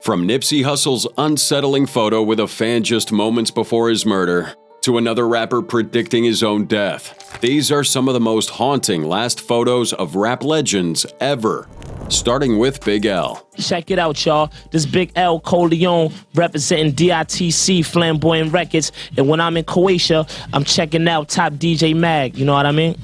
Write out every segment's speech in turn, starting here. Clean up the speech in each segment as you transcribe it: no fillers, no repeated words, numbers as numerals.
From Nipsey Hussle's unsettling photo with a fan just moments before his murder, to another rapper predicting his own death, these are some of the most haunting last photos of rap legends ever. Starting with Big L. Check it out, y'all. This Big L Coleon representing DITC Flamboyant Records. And when I'm in Croatia, I'm checking out Top DJ Mag. You know what I mean?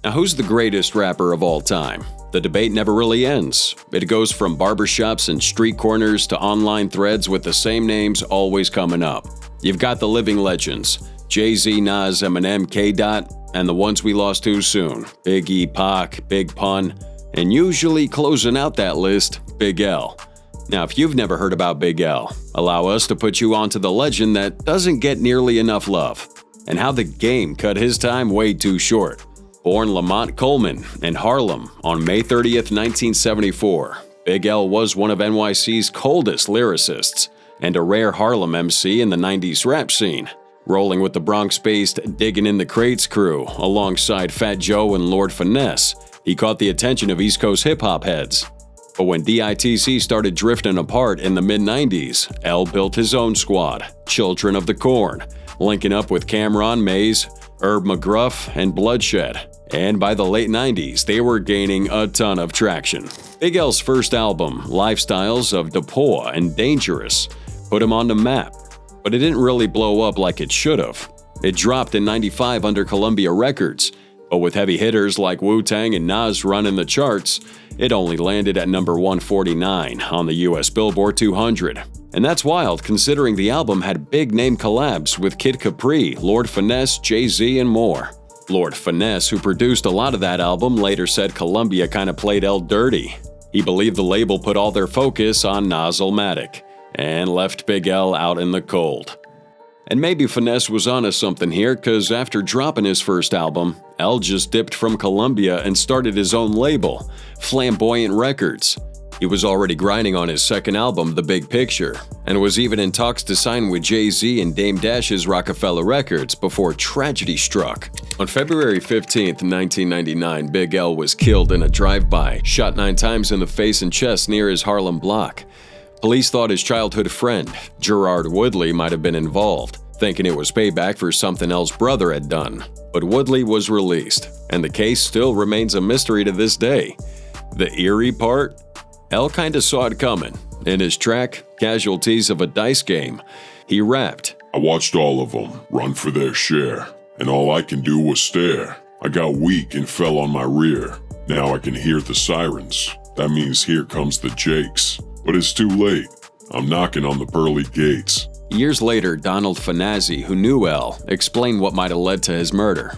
Now, who's the greatest rapper of all time? The debate never really ends. It goes from barbershops and street corners to online threads with the same names always coming up. You've got the living legends, Jay-Z, Nas, Eminem, K-Dot, and the ones we lost too soon, Biggie, Pac, Big Pun, and usually closing out that list, Big L. Now, if you've never heard about Big L, allow us to put you onto the legend that doesn't get nearly enough love, and how the game cut his time way too short. Born Lamont Coleman in Harlem on May 30th, 1974, Big L was one of NYC's coldest lyricists and a rare Harlem MC in the 90s rap scene, rolling with the Bronx-based Diggin' in the Crates crew alongside Fat Joe and Lord Finesse. He caught the attention of East Coast hip-hop heads. But when DITC started drifting apart in the mid-90s, L built his own squad, Children of the Corn, linking up with Cameron Mays, Herb McGruff, and Bloodshed. And by the late 90s, they were gaining a ton of traction. Big L's first album, Lifestyles of DePoy and Dangerous, put him on the map. But it didn't really blow up like it should have. It dropped in '95 under Columbia Records, but with heavy hitters like Wu-Tang and Nas running the charts, it only landed at number 149 on the US Billboard 200. And that's wild considering the album had big-name collabs with Kid Capri, Lord Finesse, Jay-Z, and more. Lord Finesse, who produced a lot of that album, later said Columbia kinda played L dirty. He believed the label put all their focus on Nas-O-Matic and left Big L out in the cold. And maybe Finesse was onto something here, cause after dropping his first album, L just dipped from Columbia and started his own label, Flamboyant Records. He was already grinding on his second album, The Big Picture, and was even in talks to sign with Jay-Z and Dame Dash's Rockefeller Records before tragedy struck. On February 15th, 1999, Big L was killed in a drive-by, shot 9 times in the face and chest near his Harlem block. Police thought his childhood friend, Gerard Woodley, might have been involved, thinking it was payback for something L's brother had done. But Woodley was released, and the case still remains a mystery to this day. The eerie part? L kinda saw it coming. In his track, Casualties of a Dice Game, he rapped, I watched all of them run for their share, and all I can do was stare. I got weak and fell on my rear. Now I can hear the sirens. That means here comes the Jakes. But it's too late. I'm knocking on the pearly gates. Years later, Donald Finazzi, who knew L, explained what might have led to his murder.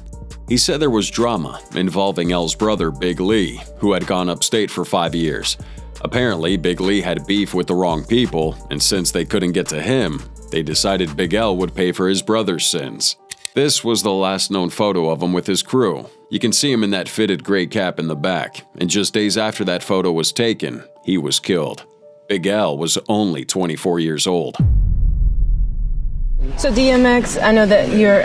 He said there was drama involving L's brother, Big Lee, who had gone upstate for 5 years. Apparently, Big Lee had beef with the wrong people, and since they couldn't get to him, they decided Big L would pay for his brother's sins. This was the last known photo of him with his crew. You can see him in that fitted gray cap in the back, and just days after that photo was taken, he was killed. Big L was only 24 years old. So DMX, I know that you're,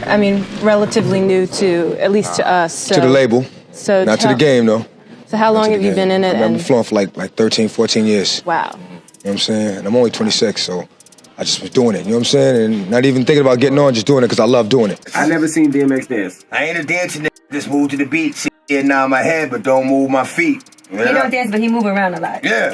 relatively new to, at least to us. So, to the label, so not to the game though. So how long have you been in it? I've been flowing for like 13, 14 years. Wow. You know what I'm saying? And I'm only 26, so I just was doing it, you know what I'm saying? And not even thinking about getting on, just doing it because I love doing it. I never seen DMX dance. I ain't a dancing nigga, just move to the beat, shit nod my head, but don't move my feet. He don't dance, but he move around a lot. Yeah,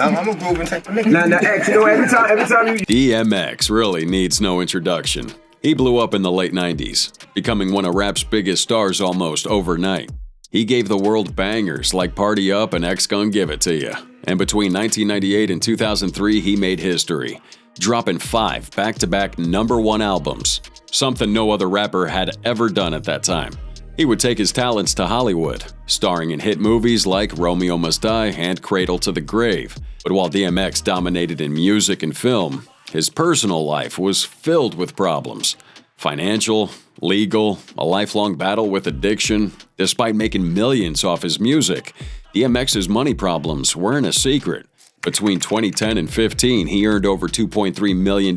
I'm a grooving type of nigga. Now, X, you know, every time you... DMX really needs no introduction. He blew up in the late 90s, becoming one of rap's biggest stars almost overnight. He gave the world bangers like Party Up and X Gon' Give It To Ya. And between 1998 and 2003, he made history, dropping 5 back-to-back #1 albums, something no other rapper had ever done at that time. He would take his talents to Hollywood, starring in hit movies like Romeo Must Die and Cradle to the Grave. But while DMX dominated in music and film, his personal life was filled with problems. Financial, legal, a lifelong battle with addiction. Despite making millions off his music, DMX's money problems weren't a secret. Between 2010 and 15, he earned over $2.3 million,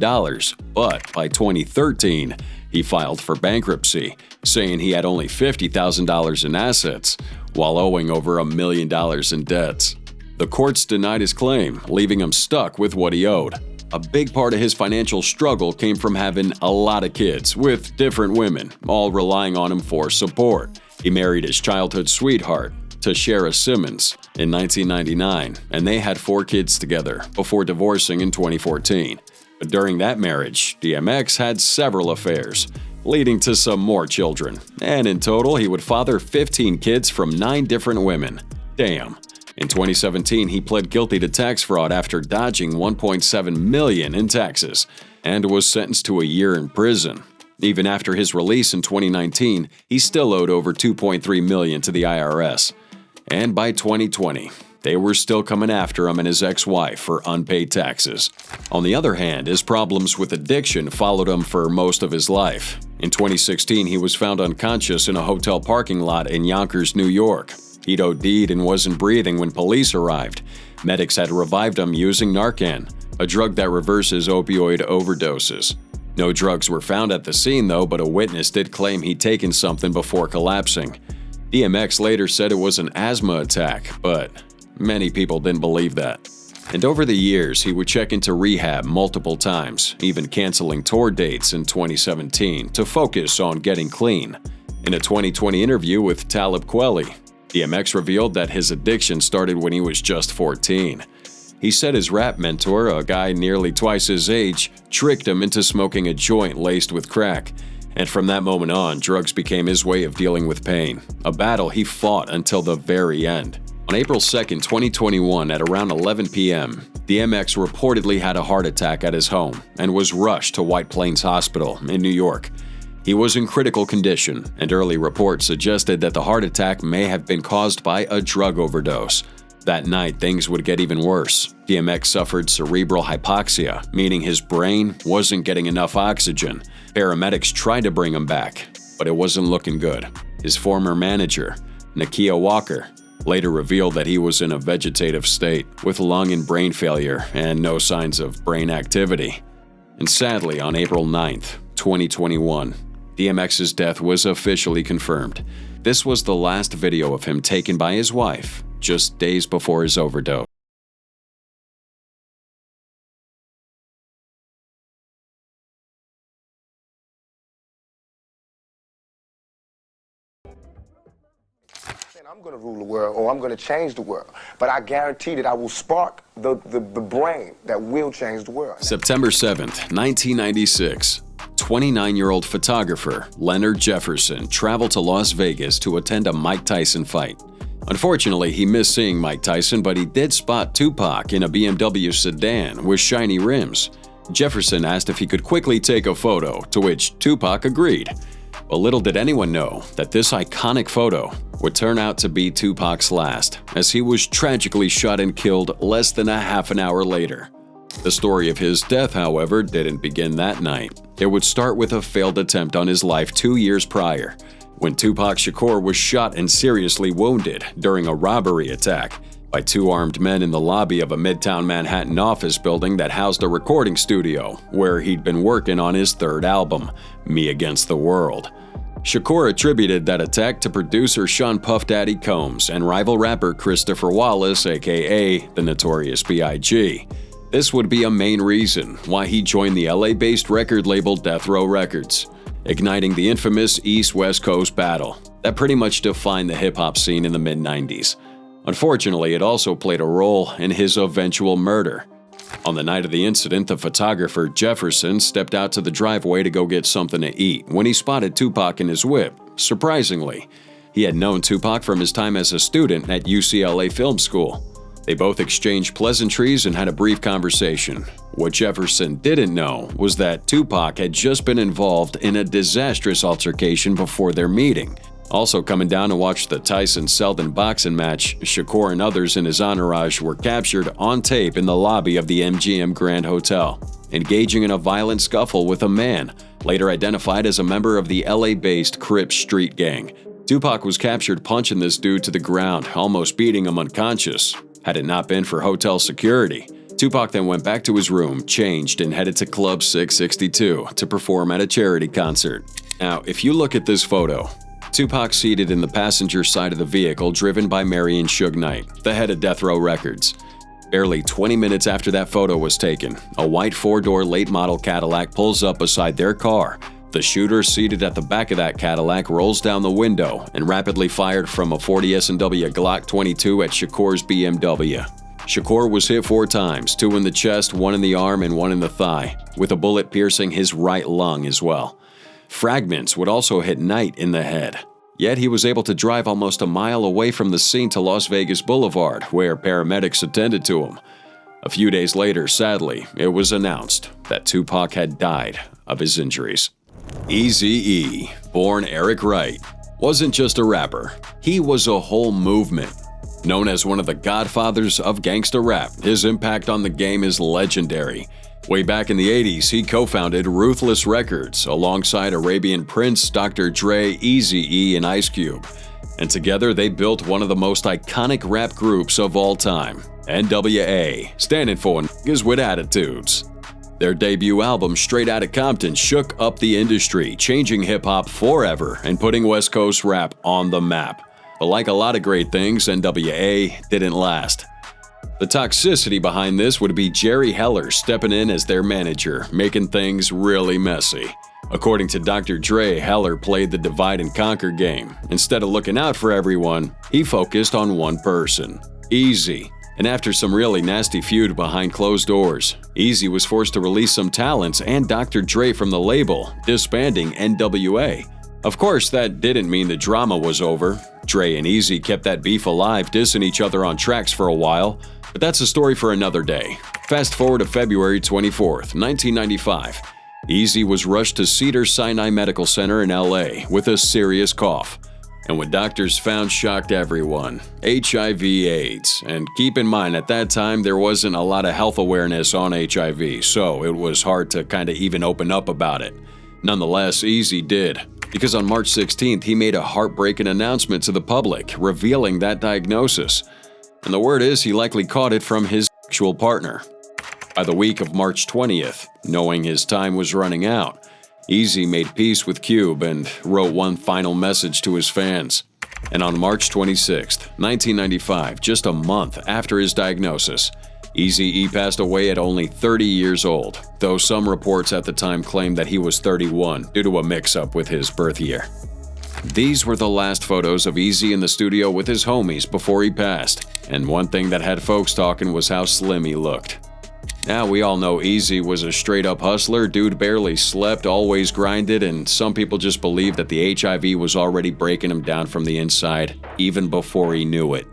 but by 2013, he filed for bankruptcy, saying he had only $50,000 in assets, while owing over $1 million in debts. The courts denied his claim, leaving him stuck with what he owed. A big part of his financial struggle came from having a lot of kids with different women, all relying on him for support. He married his childhood sweetheart, Tashara Simmons, in 1999, and they had 4 kids together before divorcing in 2014. But during that marriage, DMX had several affairs, leading to some more children, and in total he would father 15 kids from 9 different women. Damn. In 2017, he pled guilty to tax fraud after dodging $1.7 million in taxes and was sentenced to a year in prison. Even after his release in 2019, he still owed over $2.3 million to the IRS. And by 2020, they were still coming after him and his ex-wife for unpaid taxes. On the other hand, his problems with addiction followed him for most of his life. In 2016, he was found unconscious in a hotel parking lot in Yonkers, New York. He'd OD'd and wasn't breathing when police arrived. Medics had revived him using Narcan, a drug that reverses opioid overdoses. No drugs were found at the scene though, but a witness did claim he'd taken something before collapsing. DMX later said it was an asthma attack, but many people didn't believe that. And over the years, he would check into rehab multiple times, even canceling tour dates in 2017 to focus on getting clean. In a 2020 interview with Talib Kweli, DMX revealed that his addiction started when he was just 14. He said his rap mentor, a guy nearly twice his age, tricked him into smoking a joint laced with crack. And from that moment on, drugs became his way of dealing with pain, a battle he fought until the very end. On April 2, 2021, at around 11 p.m., DMX reportedly had a heart attack at his home and was rushed to White Plains Hospital in New York. He was in critical condition, and early reports suggested that the heart attack may have been caused by a drug overdose. That night, things would get even worse. DMX suffered cerebral hypoxia, meaning his brain wasn't getting enough oxygen. Paramedics tried to bring him back, but it wasn't looking good. His former manager, Nakia Walker, later revealed that he was in a vegetative state with lung and brain failure and no signs of brain activity. And sadly, on April 9, 2021, DMX's death was officially confirmed. This was the last video of him taken by his wife, just days before his overdose. I'm going to rule the world, or I'm going to change the world. But I guarantee that I will spark the brain that will change the world. September 7th, 1996. 29-year-old photographer Leonard Jefferson traveled to Las Vegas to attend a Mike Tyson fight. Unfortunately, he missed seeing Mike Tyson, but he did spot Tupac in a BMW sedan with shiny rims. Jefferson asked if he could quickly take a photo, to which Tupac agreed. But little did anyone know that this iconic photo would turn out to be Tupac's last, as he was tragically shot and killed less than a half an hour later. The story of his death, however, didn't begin that night. It would start with a failed attempt on his life 2 years prior, when Tupac Shakur was shot and seriously wounded during a robbery attack by 2 armed men in the lobby of a Midtown Manhattan office building that housed a recording studio where he'd been working on his 3rd album, Me Against the World. Shakur attributed that attack to producer Sean Puff Daddy Combs and rival rapper Christopher Wallace, aka the Notorious B.I.G. This would be a main reason why he joined the LA-based record label Death Row Records, igniting the infamous East-West Coast battle that pretty much defined the hip-hop scene in the mid-90s. Unfortunately, it also played a role in his eventual murder. On the night of the incident, the photographer Jefferson stepped out to the driveway to go get something to eat when he spotted Tupac in his whip. Surprisingly, he had known Tupac from his time as a student at UCLA Film School. They both exchanged pleasantries and had a brief conversation. What Jefferson didn't know was that Tupac had just been involved in a disastrous altercation before their meeting. Also coming down to watch the Tyson-Selden boxing match, Shakur and others in his entourage were captured on tape in the lobby of the MGM Grand Hotel, engaging in a violent scuffle with a man, later identified as a member of the LA-based Crips street gang. Tupac was captured punching this dude to the ground, almost beating him unconscious. Had it not been for hotel security, Tupac then went back to his room, changed, and headed to Club 662 to perform at a charity concert. Now, if you look at this photo, Tupac seated in the passenger side of the vehicle driven by Marion Suge Knight, the head of Death Row Records. Barely 20 minutes after that photo was taken, a white four-door late-model Cadillac pulls up beside their car. The shooter seated at the back of that Cadillac rolls down the window and rapidly fired from a .40 S&W Glock 22 at Shakur's BMW. Shakur was hit 4 times, 2 in the chest, 1 in the arm, and 1 in the thigh, with a bullet piercing his right lung as well. Fragments would also hit Knight in the head. Yet he was able to drive almost a mile away from the scene to Las Vegas Boulevard, where paramedics attended to him. A few days later, sadly, it was announced that Tupac had died of his injuries. Eazy-E, born Eric Wright, wasn't just a rapper. He was a whole movement. Known as one of the godfathers of gangsta rap, his impact on the game is legendary. Way back in the 80s, he co-founded Ruthless Records alongside Arabian Prince, Dr. Dre, Eazy-E, and Ice Cube. And together they built one of the most iconic rap groups of all time, NWA, standing for Niggas with Attitudes. Their debut album, Straight Outta Compton, shook up the industry, changing hip-hop forever and putting West Coast rap on the map. But like a lot of great things, NWA didn't last. The toxicity behind this would be Jerry Heller stepping in as their manager, making things really messy. According to Dr. Dre, Heller played the divide and conquer game. Instead of looking out for everyone, he focused on one person, Eazy. And after some really nasty feud behind closed doors, Eazy was forced to release some talents and Dr. Dre from the label, disbanding NWA. Of course, that didn't mean the drama was over. Dre and Eazy kept that beef alive, dissing each other on tracks for a while, but that's a story for another day. Fast forward to February 24th, 1995. Eazy was rushed to Cedars-Sinai Medical Center in LA with a serious cough. And what doctors found shocked everyone: HIV/AIDS. And keep in mind, at that time, there wasn't a lot of health awareness on HIV, so it was hard to kind of even open up about it. Nonetheless, Eazy did, because on March 16th, he made a heartbreaking announcement to the public, revealing that diagnosis. And the word is he likely caught it from his sexual partner. By the week of March 20th, knowing his time was running out, Eazy made peace with Cube and wrote one final message to his fans. And on March 26, 1995, just a month after his diagnosis, Eazy-E passed away at only 30 years old, though some reports at the time claimed that he was 31 due to a mix-up with his birth year. These were the last photos of Eazy in the studio with his homies before he passed, and one thing that had folks talking was how slim he looked. Now we all know Eazy was a straight-up hustler, dude barely slept, always grinded, and some people just believed that the HIV was already breaking him down from the inside, even before he knew it.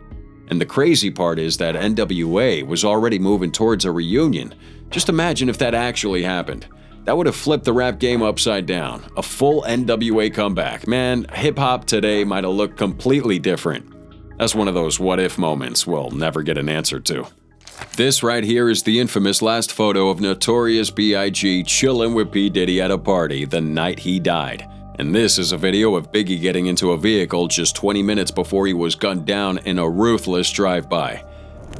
And the crazy part is that NWA was already moving towards a reunion. Just imagine if that actually happened. That would have flipped the rap game upside down. A full NWA comeback. Man, hip-hop today might have looked completely different. That's one of those what-if moments we'll never get an answer to. This right here is the infamous last photo of Notorious B.I.G. chilling with P. Diddy at a party the night he died. And this is a video of Biggie getting into a vehicle just 20 minutes before he was gunned down in a ruthless drive-by.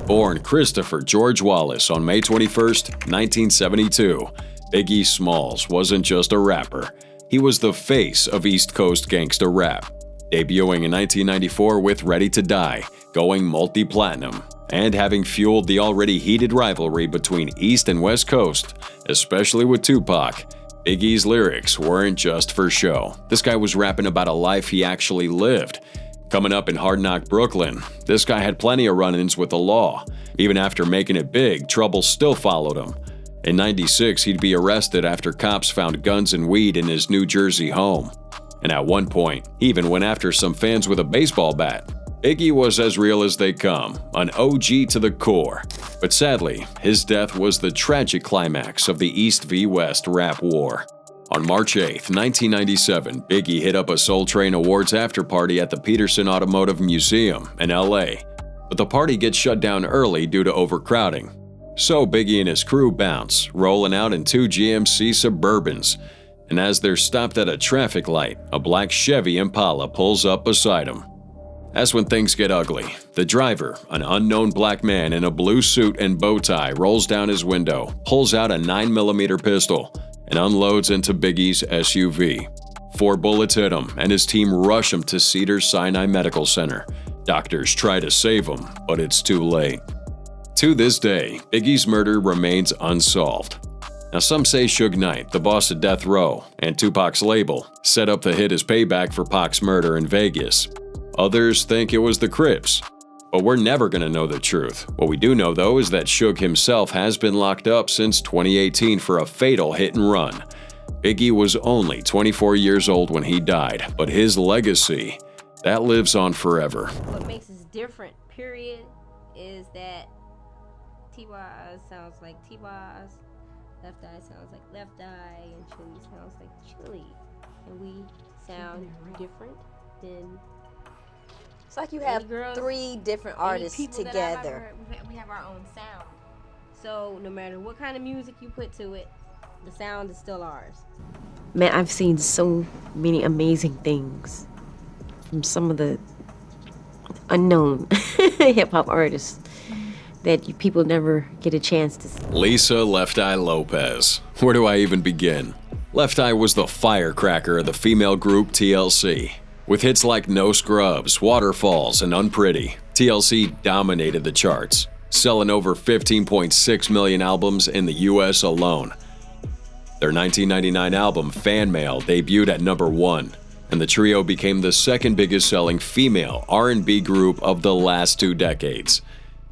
Born Christopher George Wallace on May 21, 1972, Biggie Smalls wasn't just a rapper. He was the face of East Coast gangsta rap. Debuting in 1994 with Ready to Die, going multi-platinum, and having fueled the already heated rivalry between East and West Coast, especially with Tupac, Biggie's lyrics weren't just for show. This guy was rapping about a life he actually lived. Coming up in Hard Knock Brooklyn, this guy had plenty of run-ins with the law. Even after making it big, trouble still followed him. In '96, he'd be arrested after cops found guns and weed in his New Jersey home. And at one point, he even went after some fans with a baseball bat. Biggie was as real as they come, an OG to the core. But sadly, his death was the tragic climax of the East v West rap war. On March 8, 1997, Biggie hit up a Soul Train Awards after-party at the Peterson Automotive Museum in LA. But the party gets shut down early due to overcrowding. So Biggie and his crew bounce, rolling out in 2 GMC Suburbans. And as they're stopped at a traffic light, a black Chevy Impala pulls up beside him. That's when things get ugly. The driver, an unknown black man in a blue suit and bow tie, rolls down his window, pulls out a 9mm pistol, and unloads into Biggie's SUV. 4 bullets hit him, and his team rush him to Cedars-Sinai Medical Center. Doctors try to save him, but it's too late. To this day, Biggie's murder remains unsolved. Now, some say Suge Knight, the boss of Death Row, and Tupac's label, set up the hit as payback for Pac's murder in Vegas. Others think it was the Crips. But we're never going to know the truth. What we do know, though, is that Suge himself has been locked up since 2018 for a fatal hit and run. Biggie was only 24 years old when he died, but his legacy, that lives on forever. What makes us different, period, is that T-Waz sounds like T-Waz, Left Eye sounds like Left Eye, and Chili sounds like Chili. And we sound different than it's like you have girls, 3 different artists together. We have our own sound. So no matter what kind of music you put to it, the sound is still ours. Man, I've seen so many amazing things from some of the unknown hip-hop artists that people never get a chance to see. Lisa Left Eye Lopez. Where do I even begin? Left Eye was the firecracker of the female group TLC. With hits like No Scrubs, Waterfalls, and Unpretty, TLC dominated the charts, selling over 15.6 million albums in the US alone. Their 1999 album, Fan Mail, debuted at number 1, and the trio became the second biggest selling female R&B group of the last 2 decades.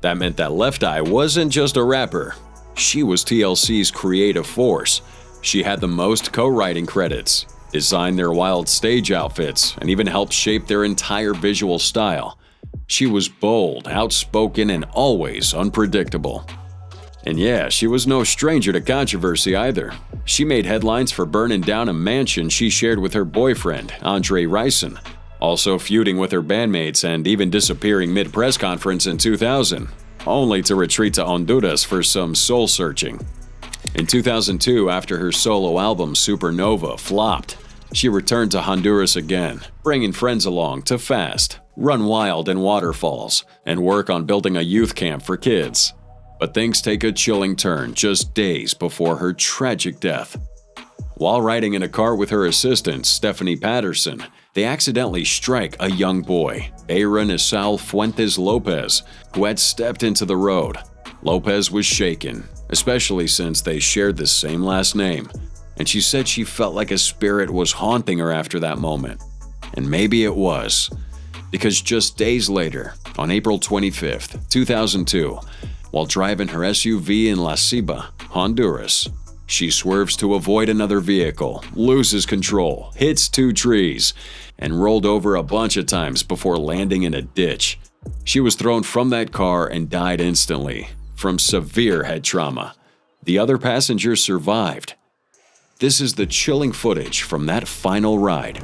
That meant that Left Eye wasn't just a rapper. She was TLC's creative force. She had the most co-writing credits, designed their wild stage outfits, and even helped shape their entire visual style. She was bold, outspoken, and always unpredictable. And yeah, she was no stranger to controversy either. She made headlines for burning down a mansion she shared with her boyfriend, Andre Ricin, also feuding with her bandmates and even disappearing mid-press conference in 2000, only to retreat to Honduras for some soul-searching. In 2002, after her solo album Supernova flopped, she returned to Honduras again, bringing friends along to fast, run wild in waterfalls, and work on building a youth camp for kids. But things take a chilling turn just days before her tragic death. While riding in a car with her assistant, Stephanie Patterson, they accidentally strike a young boy, Aaron Isal Fuentes Lopez, who had stepped into the road. Lopez was shaken, especially since they shared the same last name, and she said she felt like a spirit was haunting her after that moment. And maybe it was, because just days later, on April 25th, 2002, while driving her SUV in La Ceiba, Honduras, she swerves to avoid another vehicle, loses control, hits 2 trees, and rolled over a bunch of times before landing in a ditch. She was thrown from that car and died instantly from severe head trauma. The other passengers survived. This is the chilling footage from that final ride.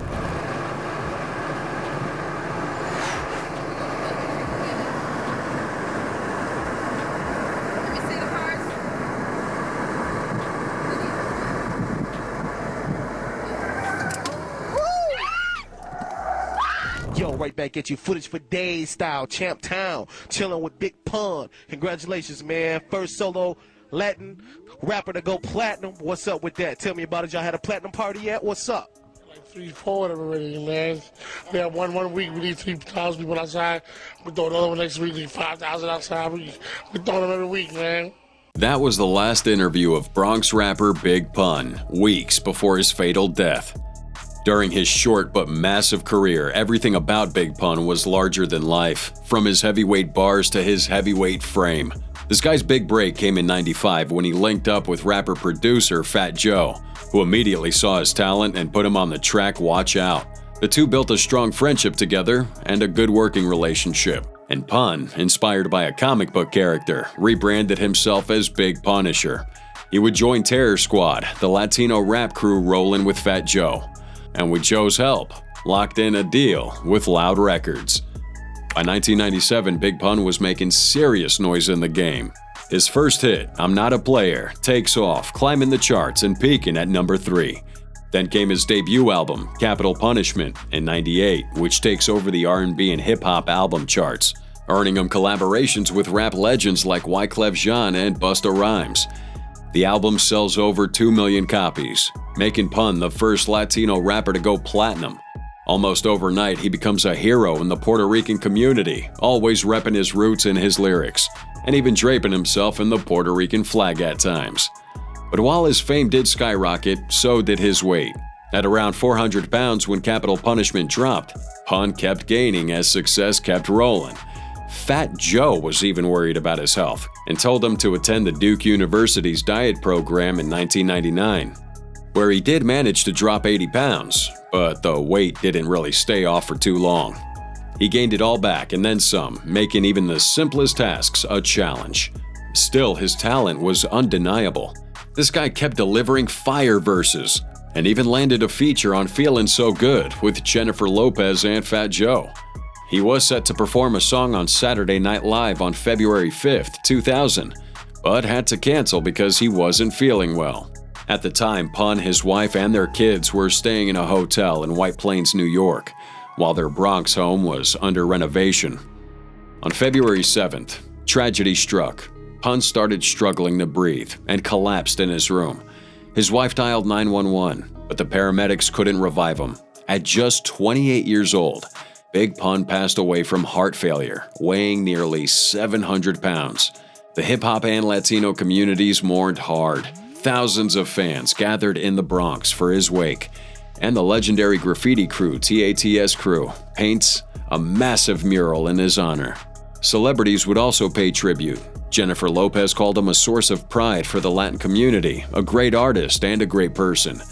Yo, right back at you. Footage for days style. Champ Town. Chilling with Big Pun. Congratulations, man. First solo Latin rapper to go platinum. What's up with that? Tell me about it. Y'all had a platinum party yet? What's up? Like 3-4 of them already, man. We have one week, we need 3,000 people outside. We throw another one next week, we need 5,000 outside. We throw them every week, man. That was the last interview of Bronx rapper Big Pun, weeks before his fatal death. During his short but massive career, everything about Big Pun was larger than life, from his heavyweight bars to his heavyweight frame. This guy's big break came in '95 when he linked up with rapper-producer Fat Joe, who immediately saw his talent and put him on the track Watch Out. The two built a strong friendship together and a good working relationship. And Pun, inspired by a comic book character, rebranded himself as Big Punisher. He would join Terror Squad, the Latino rap crew rolling with Fat Joe. And with Joe's help, locked in a deal with Loud Records. By 1997, Big Pun was making serious noise in the game. His first hit, I'm Not a Player, takes off, climbing the charts and peaking at number 3. Then came his debut album, Capital Punishment, in '98, which takes over the R&B and hip-hop album charts, earning him collaborations with rap legends like Wyclef Jean and Busta Rhymes. The album sells over 2 million copies, making Pun the first Latino rapper to go platinum. Almost overnight, he becomes a hero in the Puerto Rican community, always repping his roots in his lyrics, and even draping himself in the Puerto Rican flag at times. But while his fame did skyrocket, so did his weight. At around 400 pounds when Capital Punishment dropped, Pun kept gaining as success kept rolling. Fat Joe was even worried about his health and told him to attend the Duke University's diet program in 1999, where he did manage to drop 80 pounds, but the weight didn't really stay off for too long. He gained it all back and then some, making even the simplest tasks a challenge. Still, his talent was undeniable. This guy kept delivering fire verses, and even landed a feature on Feelin' So Good with Jennifer Lopez and Fat Joe. He was set to perform a song on Saturday Night Live on February 5th, 2000, but had to cancel because he wasn't feeling well. At the time, Pun, his wife, and their kids were staying in a hotel in White Plains, New York, while their Bronx home was under renovation. On February 7th, tragedy struck. Pun started struggling to breathe and collapsed in his room. His wife dialed 911, but the paramedics couldn't revive him. At just 28 years old, Big Pun passed away from heart failure, weighing nearly 700 pounds. The hip-hop and Latino communities mourned hard. Thousands of fans gathered in the Bronx for his wake, and the legendary graffiti crew, TATS Crew, paints a massive mural in his honor. Celebrities would also pay tribute. Jennifer Lopez called him a source of pride for the Latin community, a great artist, and a great person.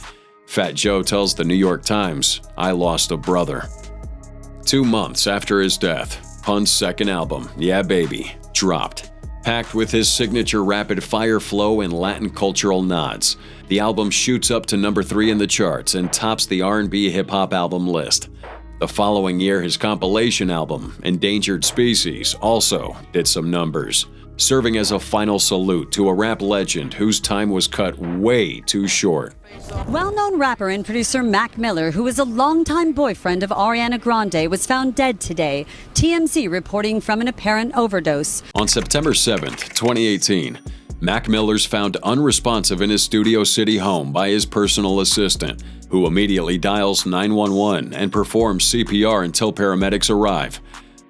Fat Joe tells the New York Times, "I lost a brother." 2 months after his death, Pun's second album, Yeah Baby, dropped. Packed with his signature rapid-fire flow and Latin cultural nods, the album shoots up to number 3 in the charts and tops the R&B hip-hop album list. The following year, his compilation album, Endangered Species, also did some numbers, serving as a final salute to a rap legend whose time was cut way too short. Well-known rapper and producer Mac Miller, who was a longtime boyfriend of Ariana Grande, was found dead today. TMZ reporting from an apparent overdose. On September 7th, 2018, Mac Miller's found unresponsive in his Studio City home by his personal assistant, who immediately dials 911 and performs CPR until paramedics arrive.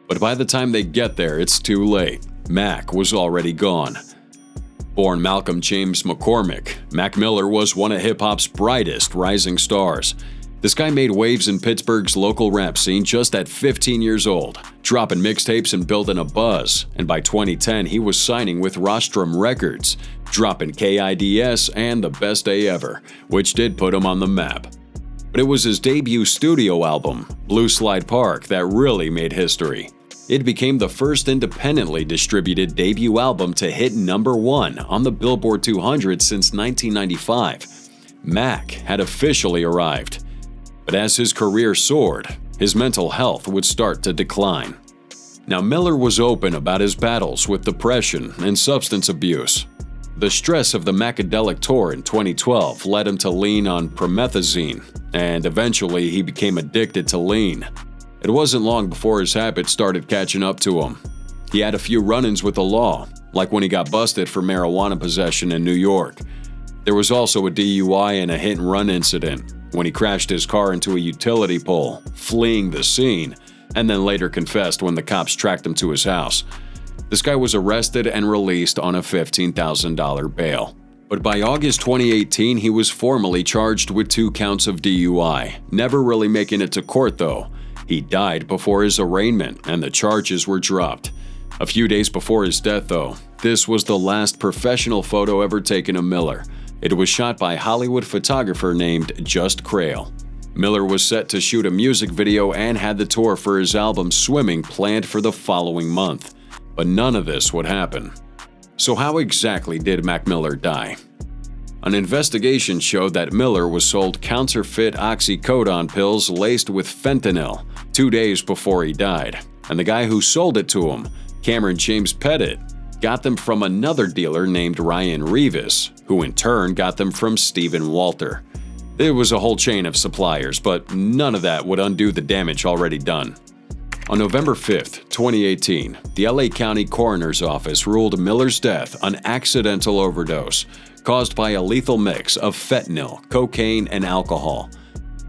But by the time they get there, it's too late. Mac was already gone. Born Malcolm James McCormick, Mac Miller was one of hip-hop's brightest rising stars. This guy made waves in Pittsburgh's local rap scene just at 15 years old, dropping mixtapes and building a buzz, and by 2010 he was signing with Rostrum Records, dropping KIDS and The Best Day Ever, which did put him on the map. But it was his debut studio album, Blue Slide Park, that really made history. It became the first independently distributed debut album to hit number 1 on the Billboard 200 since 1995. Mac had officially arrived. But as his career soared, his mental health would start to decline. Now, Miller was open about his battles with depression and substance abuse. The stress of the Macadelic tour in 2012 led him to lean on promethazine, and eventually he became addicted to lean. It wasn't long before his habits started catching up to him. He had a few run-ins with the law, like when he got busted for marijuana possession in New York. There was also a DUI and a hit-and-run incident when he crashed his car into a utility pole, fleeing the scene, and then later confessed when the cops tracked him to his house. This guy was arrested and released on a $15,000 bail. But by August 2018, he was formally charged with 2 counts of DUI, never really making it to court though. He died before his arraignment, and the charges were dropped. A few days before his death, though, this was the last professional photo ever taken of Miller. It was shot by Hollywood photographer named Just Crail. Miller was set to shoot a music video and had the tour for his album Swimming planned for the following month. But none of this would happen. So how exactly did Mac Miller die? An investigation showed that Miller was sold counterfeit oxycodone pills laced with fentanyl 2 days before he died, and the guy who sold it to him, Cameron James Pettit, got them from another dealer named Ryan Rivas, who in turn got them from Stephen Walter. It was a whole chain of suppliers, but none of that would undo the damage already done. On November 5th, 2018, the LA County Coroner's Office ruled Miller's death an accidental overdose, caused by a lethal mix of fentanyl, cocaine, and alcohol.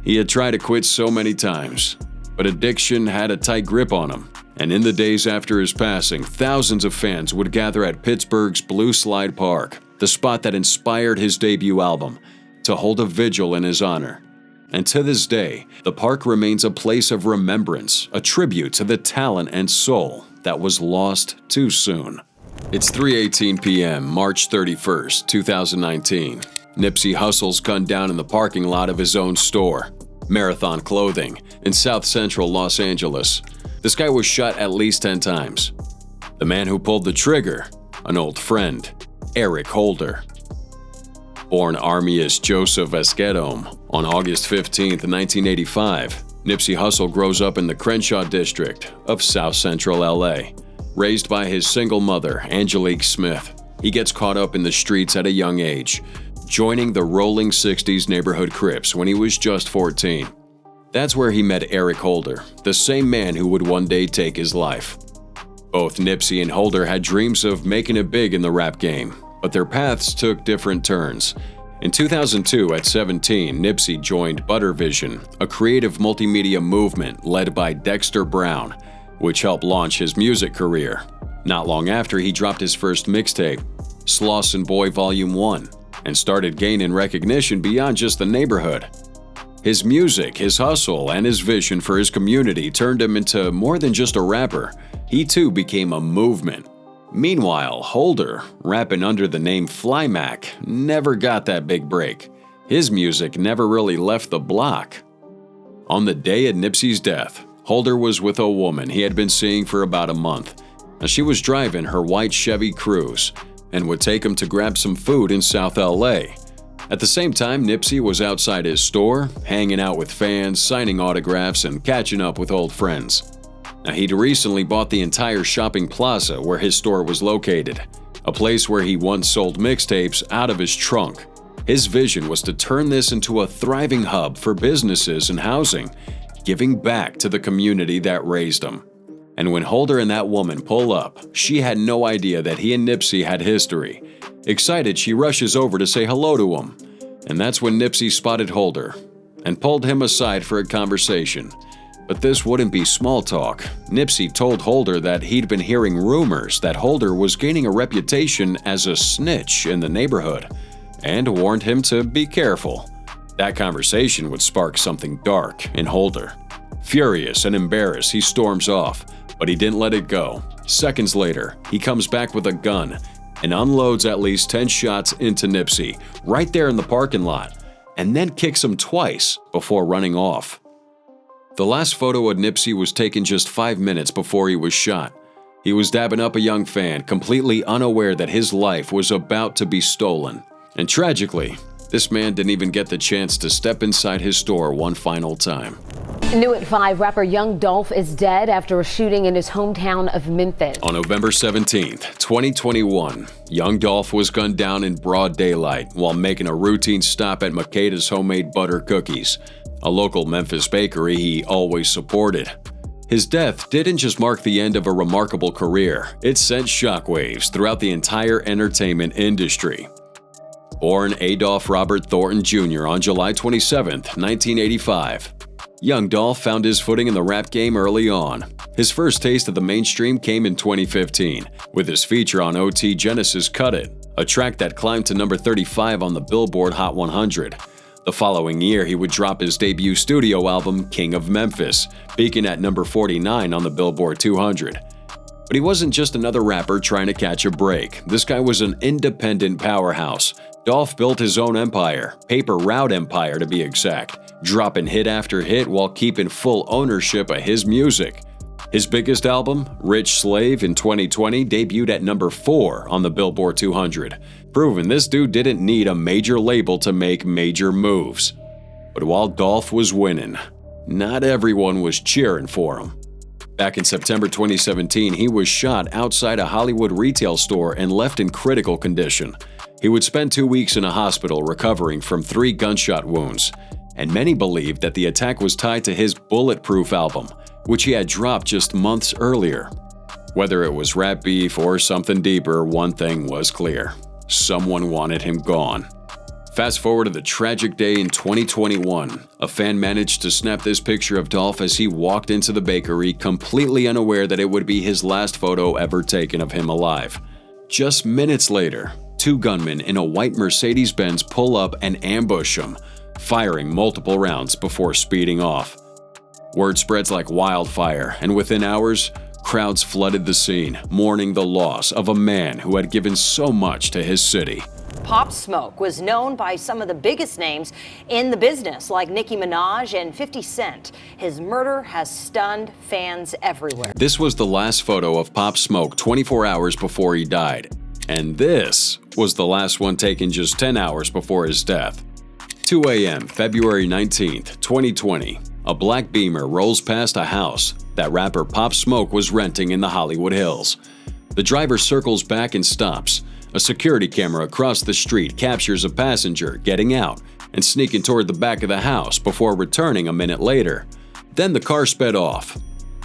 He had tried to quit so many times, but addiction had a tight grip on him. And in the days after his passing, thousands of fans would gather at Pittsburgh's Blue Slide Park, the spot that inspired his debut album, to hold a vigil in his honor. And to this day, the park remains a place of remembrance, a tribute to the talent and soul that was lost too soon. It's 3:18 p.m., March 31st, 2019. Nipsey Hussle's gunned down in the parking lot of his own store, Marathon Clothing, in South Central Los Angeles. This guy was shot at least 10 times. The man who pulled the trigger, an old friend, Eric Holder. Born Armias Joseph Esquedome on August 15, 1985, Nipsey Hussle grows up in the Crenshaw district of South Central LA. Raised by his single mother, Angelique Smith, he gets caught up in the streets at a young age, joining the Rolling 60s neighborhood Crips when he was just 14. That's where he met Eric Holder, the same man who would one day take his life. Both Nipsey and Holder had dreams of making it big in the rap game, but their paths took different turns. In 2002, at 17, Nipsey joined Butter Vision, a creative multimedia movement led by Dexter Brown, which helped launch his music career. Not long after, he dropped his first mixtape, Slauson Boy Volume 1, and started gaining recognition beyond just the neighborhood. His music, his hustle, and his vision for his community turned him into more than just a rapper. He too became a movement. Meanwhile, Holder, rapping under the name Fly Mac, never got that big break. His music never really left the block. On the day of Nipsey's death, Holder was with a woman he had been seeing for about a month. Now, she was driving her white Chevy Cruze and would take him to grab some food in South LA. At the same time, Nipsey was outside his store, hanging out with fans, signing autographs, and catching up with old friends. Now, he'd recently bought the entire shopping plaza where his store was located, a place where he once sold mixtapes out of his trunk. His vision was to turn this into a thriving hub for businesses and housing, giving back to the community that raised him. And when Holder and that woman pull up, she had no idea that he and Nipsey had history. Excited, she rushes over to say hello to him. And that's when Nipsey spotted Holder and pulled him aside for a conversation. But this wouldn't be small talk. Nipsey told Holder that he'd been hearing rumors that Holder was gaining a reputation as a snitch in the neighborhood, and warned him to be careful. That conversation would spark something dark in Holder. Furious and embarrassed, he storms off, but he didn't let it go. Seconds later, he comes back with a gun and unloads at least 10 shots into Nipsey right there in the parking lot, and then kicks him twice before running off. The last photo of Nipsey was taken just 5 minutes before he was shot. He was dabbing up a young fan, completely unaware that his life was about to be stolen. And tragically, this man didn't even get the chance to step inside his store one final time. New at 5, rapper Young Dolph is dead after a shooting in his hometown of Memphis. On November 17, 2021, Young Dolph was gunned down in broad daylight while making a routine stop at Makeda's Homemade Butter Cookies, a local Memphis bakery he always supported. His death didn't just mark the end of a remarkable career, it sent shockwaves throughout the entire entertainment industry. Born Adolph Robert Thornton Jr. on July 27, 1985, Young Dolph found his footing in the rap game early on. His first taste of the mainstream came in 2015, with his feature on OT Genesis' Cut It, a track that climbed to number 35 on the Billboard Hot 100. The following year, he would drop his debut studio album, King of Memphis, peaking at number 49 on the Billboard 200. But he wasn't just another rapper trying to catch a break. This guy was an independent powerhouse. Dolph built his own empire, Paper Route Empire to be exact, dropping hit after hit while keeping full ownership of his music. His biggest album, Rich Slave, in 2020 debuted at number 4 on the Billboard 200, proving this dude didn't need a major label to make major moves. But while Dolph was winning, not everyone was cheering for him. Back in September 2017, he was shot outside a Hollywood retail store and left in critical condition. He would spend 2 weeks in a hospital recovering from 3 gunshot wounds, and many believed that the attack was tied to his Bulletproof album, which he had dropped just months earlier. Whether it was rap beef or something deeper, one thing was clear. Someone wanted him gone. Fast forward to the tragic day in 2021. A fan managed to snap this picture of Dolph as he walked into the bakery, completely unaware that it would be his last photo ever taken of him alive. Just minutes later, 2 gunmen in a white Mercedes-Benz pull up and ambush him, firing multiple rounds before speeding off. Word spreads like wildfire, and within hours, crowds flooded the scene, mourning the loss of a man who had given so much to his city. Pop Smoke was known by some of the biggest names in the business, like Nicki Minaj and 50 Cent. His murder has stunned fans everywhere. This was the last photo of Pop Smoke 24 hours before he died. And this was the last one taken just 10 hours before his death. 2 a.m., February 19th, 2020. A black Beamer rolls past a house that rapper Pop Smoke was renting in the Hollywood Hills. The driver circles back and stops. A security camera across the street captures a passenger getting out and sneaking toward the back of the house before returning a minute later. Then the car sped off.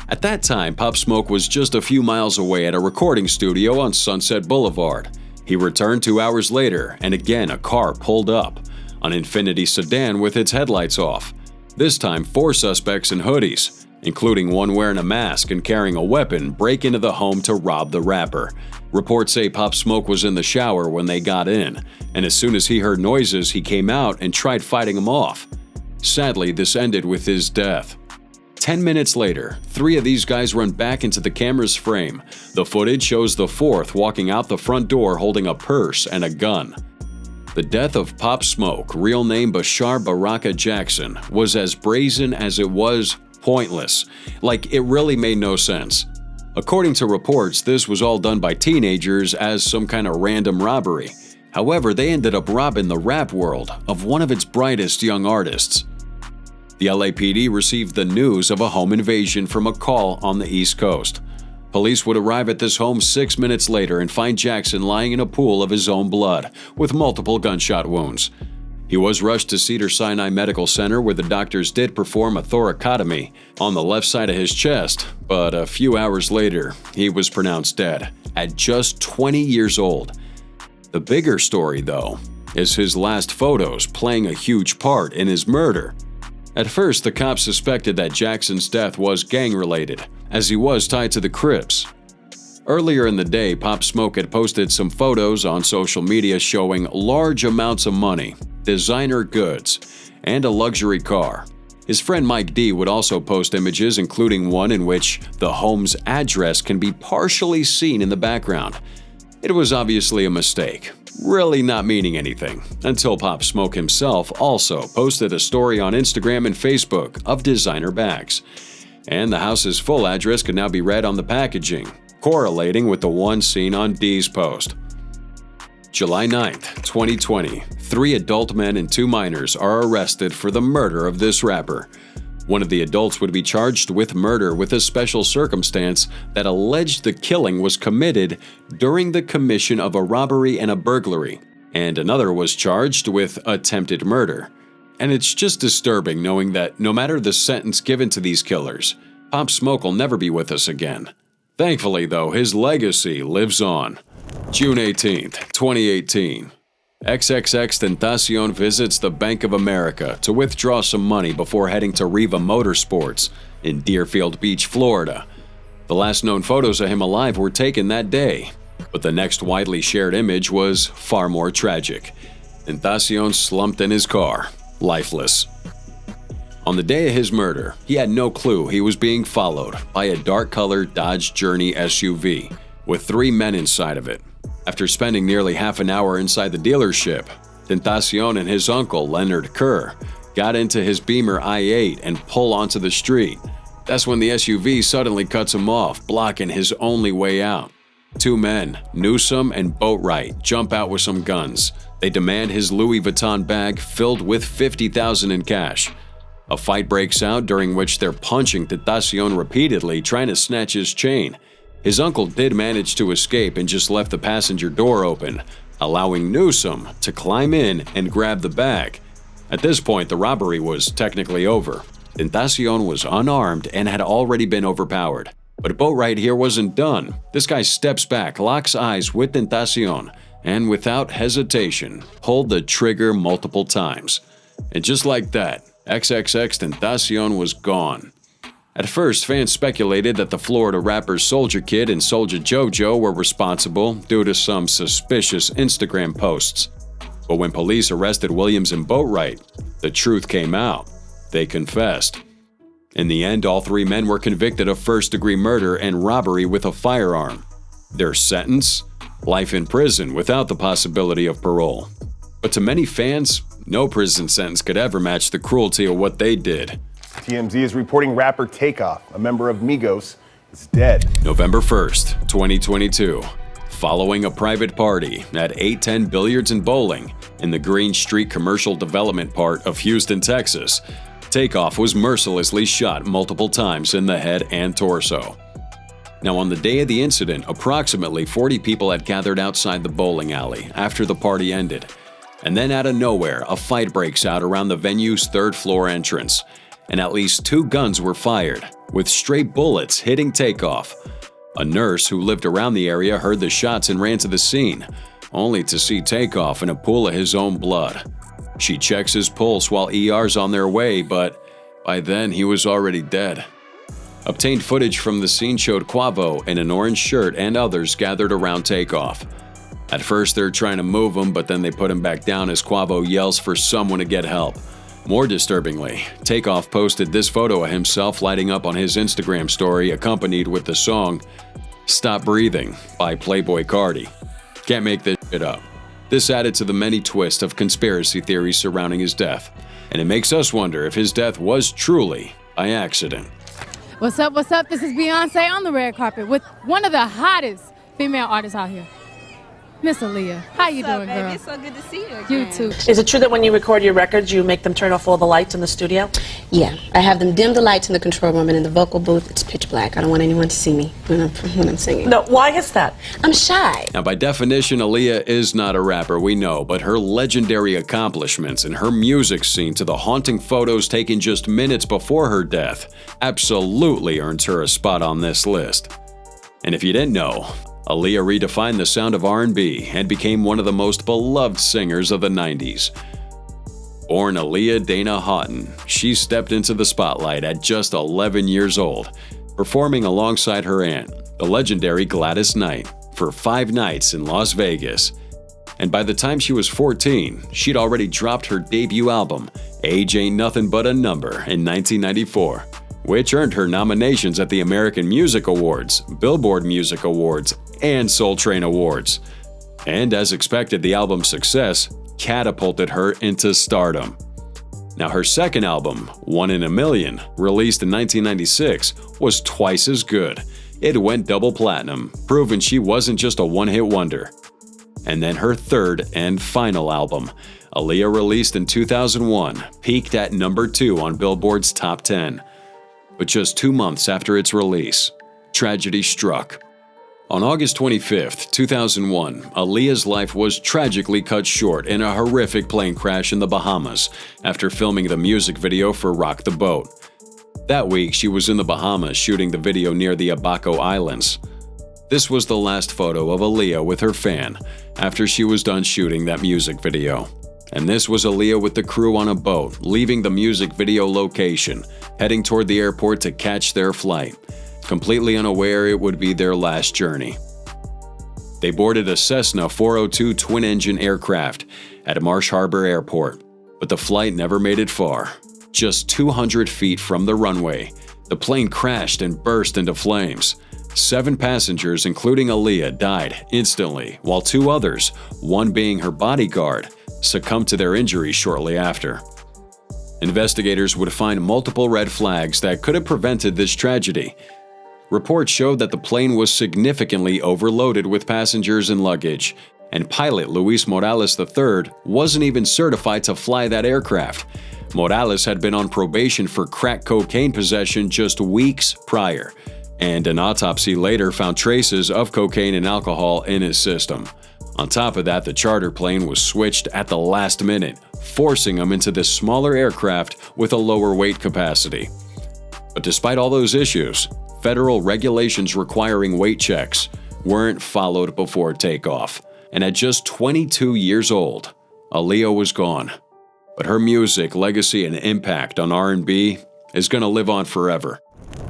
At that time, Pop Smoke was just a few miles away at a recording studio on Sunset Boulevard. He returned 2 hours later, and again a car pulled up, an Infiniti sedan with its headlights off. This time, 4 suspects in hoodies, including one wearing a mask and carrying a weapon, break into the home to rob the rapper. Reports say Pop Smoke was in the shower when they got in, and as soon as he heard noises, he came out and tried fighting them off. Sadly, this ended with his death. 10 minutes later, 3 of these guys run back into the camera's frame. The footage shows the 4th walking out the front door holding a purse and a gun. The death of Pop Smoke, real name Bashar Baraka Jackson, was as brazen as it was pointless. Like, it really made no sense. According to reports, this was all done by teenagers as some kind of random robbery. However, they ended up robbing the rap world of one of its brightest young artists. The LAPD received the news of a home invasion from a call on the East Coast. Police would arrive at this home 6 minutes later and find Jackson lying in a pool of his own blood, with multiple gunshot wounds. He was rushed to Cedars-Sinai Medical Center, where the doctors did perform a thoracotomy on the left side of his chest, but a few hours later, he was pronounced dead at just 20 years old. The bigger story, though, is his last photos playing a huge part in his murder. At first, the cops suspected that Jackson's death was gang-related, as he was tied to the Crips. Earlier in the day, Pop Smoke had posted some photos on social media showing large amounts of money, designer goods, and a luxury car. His friend Mike D would also post images, including one in which the home's address can be partially seen in the background. It was obviously a mistake, really not meaning anything, until Pop Smoke himself also posted a story on Instagram and Facebook of designer bags. And the house's full address could now be read on the packaging, correlating with the one seen on D's post. July 9th, 2020, 3 adult men and 2 minors are arrested for the murder of this rapper. One of the adults would be charged with murder with a special circumstance that alleged the killing was committed during the commission of a robbery and a burglary, and another was charged with attempted murder. And it's just disturbing knowing that no matter the sentence given to these killers, Pop Smoke will never be with us again. Thankfully, though, his legacy lives on. June 18th, 2018. XXXTentacion visits the Bank of America to withdraw some money before heading to Riva Motorsports in Deerfield Beach, Florida. The last known photos of him alive were taken that day, but the next widely shared image was far more tragic. Tentacion slumped in his car, lifeless. On the day of his murder, he had no clue he was being followed by a dark-colored Dodge Journey SUV with 3 men inside of it. After spending nearly half an hour inside the dealership, Tentacion and his uncle, Leonard Kerr, got into his Beamer i8 and pull onto the street. That's when the SUV suddenly cuts him off, blocking his only way out. 2 men, Newsom and Boatwright, jump out with some guns. They demand his Louis Vuitton bag filled with $50,000 in cash. A fight breaks out, during which they're punching Tentacion repeatedly, trying to snatch his chain. His uncle did manage to escape and just left the passenger door open, allowing Newsom to climb in and grab the bag. At this point, the robbery was technically over. Tentacion was unarmed and had already been overpowered. But Boatwright here wasn't done. This guy steps back, locks eyes with Tentacion, and without hesitation, pulled the trigger multiple times. And just like that, XXXTentacion was gone. At first, fans speculated that the Florida rappers Soulja Kid and Soulja JoJo were responsible due to some suspicious Instagram posts. But when police arrested Williams and Boatwright, the truth came out. They confessed. In the end, all three men were convicted of first-degree murder and robbery with a firearm. Their sentence? Life in prison without the possibility of parole. But to many fans, no prison sentence could ever match the cruelty of what they did. TMZ is reporting rapper Takeoff, a member of Migos, is dead. November 1st, 2022. Following a private party at 810 Billiards and Bowling in the Green Street commercial development part of Houston, Texas, Takeoff was mercilessly shot multiple times in the head and torso. Now, on the day of the incident, approximately 40 people had gathered outside the bowling alley after the party ended. And then out of nowhere, a fight breaks out around the venue's third-floor entrance, and at least 2 guns were fired, with stray bullets hitting Takeoff. A nurse who lived around the area heard the shots and ran to the scene, only to see Takeoff in a pool of his own blood. She checks his pulse while ER's on their way, but by then he was already dead. Obtained footage from the scene showed Quavo in an orange shirt and others gathered around Takeoff. At first they're trying to move him, but then they put him back down as Quavo yells for someone to get help. More disturbingly, Takeoff posted this photo of himself lighting up on his Instagram story, accompanied with the song "Stop Breathing" by Playboi Carti. Can't make this shit up. This added to the many twists of conspiracy theories surrounding his death, and it makes us wonder if his death was truly by accident. What's up, what's up? This is Beyonce on the red carpet with one of the hottest female artists out here, Miss Aaliyah. How you doing, girl? It's so good to see you again. You too. Is it true that when you record your records, you make them turn off all the lights in the studio? Yeah, I have them dim the lights in the control room, and in the vocal booth, it's pitch black. I don't want anyone to see me when I'm singing. No, why is that? I'm shy. Now, by definition, Aaliyah is not a rapper, we know, but her legendary accomplishments and her music scene to the haunting photos taken just minutes before her death absolutely earns her a spot on this list. And if you didn't know, Aaliyah redefined the sound of R&B and became one of the most beloved singers of the 90s. Born Aaliyah Dana Houghton, she stepped into the spotlight at just 11 years old, performing alongside her aunt, the legendary Gladys Knight, for 5 nights in Las Vegas. And by the time she was 14, she'd already dropped her debut album, Age Ain't Nothing But a Number, in 1994. Which earned her nominations at the American Music Awards, Billboard Music Awards, and Soul Train Awards. And as expected, the album's success catapulted her into stardom. Now, her second album, One in a Million, released in 1996, was twice as good. It went double platinum, proving she wasn't just a one-hit wonder. And then her third and final album, Aaliyah, released in 2001, peaked at number 2 on Billboard's Top 10. But just 2 months after its release, tragedy struck. On August 25, 2001, Aaliyah's life was tragically cut short in a horrific plane crash in the Bahamas after filming the music video for Rock the Boat. That week, she was in the Bahamas shooting the video near the Abaco Islands. This was the last photo of Aaliyah with her fan after she was done shooting that music video. And this was Aaliyah with the crew on a boat, leaving the music video location, heading toward the airport to catch their flight, completely unaware it would be their last journey. They boarded a Cessna 402 twin-engine aircraft at Marsh Harbor Airport, but the flight never made it far. Just 200 feet from the runway, the plane crashed and burst into flames. 7 passengers, including Aaliyah, died instantly, while 2 others, one being her bodyguard, succumbed to their injuries shortly after. Investigators would find multiple red flags that could have prevented this tragedy. Reports showed that the plane was significantly overloaded with passengers and luggage, and pilot Luis Morales III wasn't even certified to fly that aircraft. Morales had been on probation for crack cocaine possession just weeks prior, and an autopsy later found traces of cocaine and alcohol in his system. On top of that, the charter plane was switched at the last minute, forcing him into this smaller aircraft with a lower weight capacity. But despite all those issues, federal regulations requiring weight checks weren't followed before takeoff. And at just 22 years old, Aaliyah was gone. But her music, legacy, and impact on R&B is going to live on forever.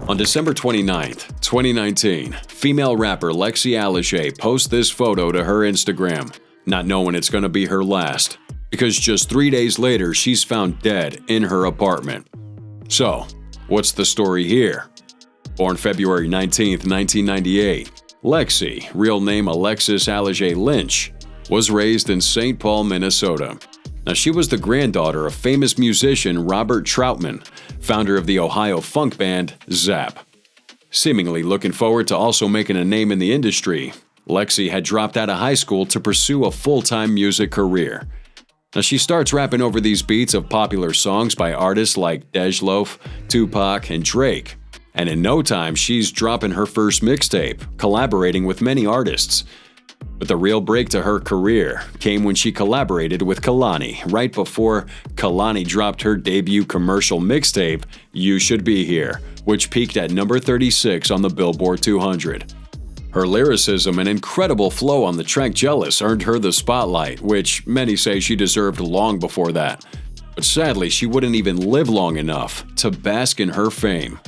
On December 29th, 2019, female rapper Lexi Alice posts this photo to her Instagram, not knowing it's going to be her last, because just 3 days later, she's found dead in her apartment. So, what's the story here? Born February 19th, 1998, Lexi, real name Alexis Alice Lynch, was raised in St. Paul, Minnesota. Now, she was the granddaughter of famous musician Robert Troutman, founder of the Ohio funk band Zapp. Seemingly looking forward to also making a name in the industry, Lexi had dropped out of high school to pursue a full-time music career. Now, she starts rapping over these beats of popular songs by artists like Dolph, Tupac, and Drake. And in no time, she's dropping her first mixtape, collaborating with many artists. But the real break to her career came when she collaborated with Kehlani right before Kehlani dropped her debut commercial mixtape, You Should Be Here, which peaked at number 36 on the Billboard 200. Her lyricism and incredible flow on the track Jealous earned her the spotlight, which many say she deserved long before that. But sadly, she wouldn't even live long enough to bask in her fame.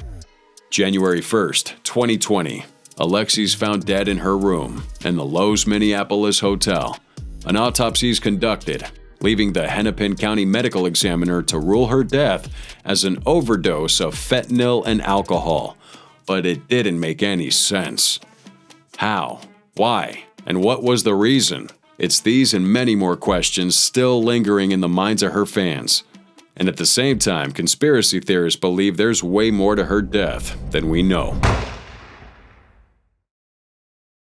January 1st, 2020, Alexi's found dead in her room in the Lowe's Minneapolis hotel. An autopsy is conducted, leaving the Hennepin County medical examiner to rule her death as an overdose of fentanyl and alcohol. But it didn't make any sense. How? Why? And what was the reason? It's these and many more questions still lingering in the minds of her fans. And at the same time, conspiracy theorists believe there's way more to her death than we know.